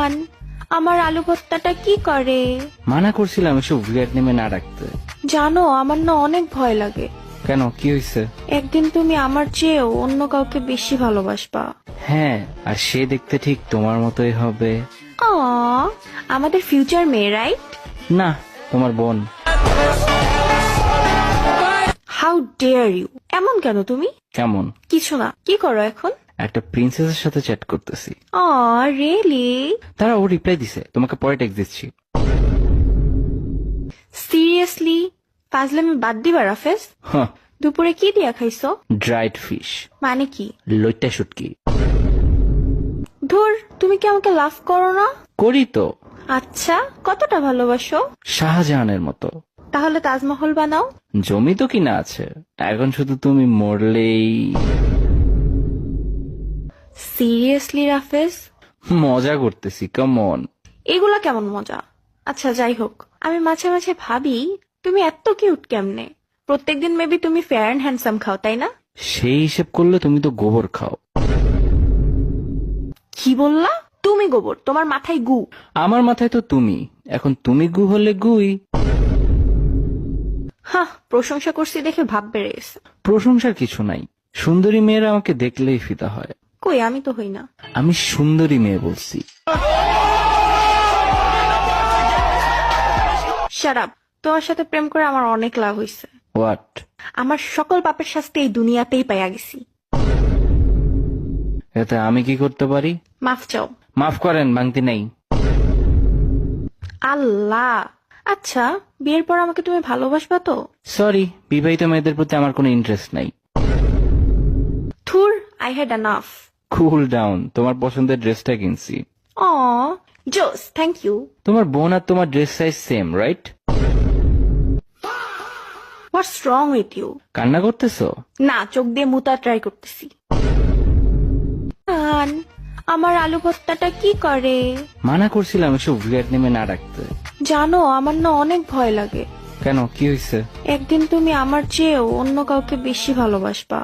জান, আমার আলু ভর্তাটা কি করে? মানা করছিলাম এসব উইয়ার্ড নেমে না রাখতে। জানো, আমার না অনেক ভয় লাগে। কেন, কি হয়েছে? একদিন তুমি আমার চেয়েও অন্য কাউকে বেশি ভালোবাসবা। হ্যাঁ, আর সে দেখতে ঠিক তোমার মতোই হবে। আ, আমাদের ফিউচার মেয়ে, রাইট? না, তোমার বোন। How dare you! এমন কেন তুমি? কেমন? কিছু না। কি করো এখন? একটা প্রিন্সেসের সাথে চ্যাট করতেছি। রিয়েলি? তারা ও রিপ্লাই দিছে, তোমাকে পরে টেক্সট দিচ্ছি। সিরিয়াসলি? ফাজলামি বাদ দিবা রাফেজ। হ্যাঁ, দুপুরে কি দিয়া খাইছো? ড্রাইড ফিশ, মানে কি? লইট্টা শুটকি। ধুর, তুমি কি আমাকে লাভ করো না? করি তো, আচ্ছা, কতটা ভালোবাসো? শাহজাহানের মতো। তাহলে তাজমহল বানাও। জমি তো কিনা আছে, এখন শুধু তুমি মরলেই। সিরিয়াসলি রাফেজ? মজা করতেছি, কেমন? এগুলা কেমন মজা? আচ্ছা, যাই হোক, আমি মাঝে মাঝে ভাবি তুমি এত কিউট কেমনে? প্রত্যেকদিন মেবি তুমি ফেয়ার অ্যান্ড হ্যান্ডসাম খাও, তাই না? সেই হিসেব করলে তুমি তো গোবর খাও। কি বললা? তুমি গোবর? তোমার মাথায় গু। আমার মাথায় তো তুমি, এখন তুমি গু হলে গুই। হ্যাঁ, প্রশংসা করছি দেখে ভাব বেড়ে গেছে। প্রশংসার কিছু নাই, সুন্দরী মেয়েরা আমাকে দেখলেই ফিদা হয়। কই, আমি তো হই না। আমি সুন্দরী মেয়ে বলছি। Shut up! তোমার সাথে প্রেম করে আমার অনেক লাভ হইছে। হোয়াট? আমার সকল পাপের শাস্তি এই দুনিয়াতেই পাইয়া গেছি। এতে আমি কি করতে পারি? মাফ চাও। মাফ করেন, ভাঙতি নেই। আল্লাহ! আচ্ছা, বিয়ের পর আমাকে তুমি ভালোবাসবা তো? সরি, বিবাহিত মেয়েদের প্রতি আমার কোনো ইন্টারেস্ট নাই। থুর, I had enough. Cool down, তোমার পছন্দের ড্রেসটা কিনছি। অ জোস, থ্যাংক ইউ। তোমার বোন আর তোমার dress size same, right? What's wrong with you? কান্না করতেছো? না, চোখ দিয়ে মুতা ট্রাই করতেছি। জান, আমার আলু ভর্তাটা কি করে? মানা করছিলাম এসব উইয়ার্ড নেমে না রাখতে। জানো, আমার না অনেক ভয় লাগে। কেন, কি হয়েছে? একদিন তুমি আমার চেয়েও অন্য কাউকে বেশি ভালোবাসবা।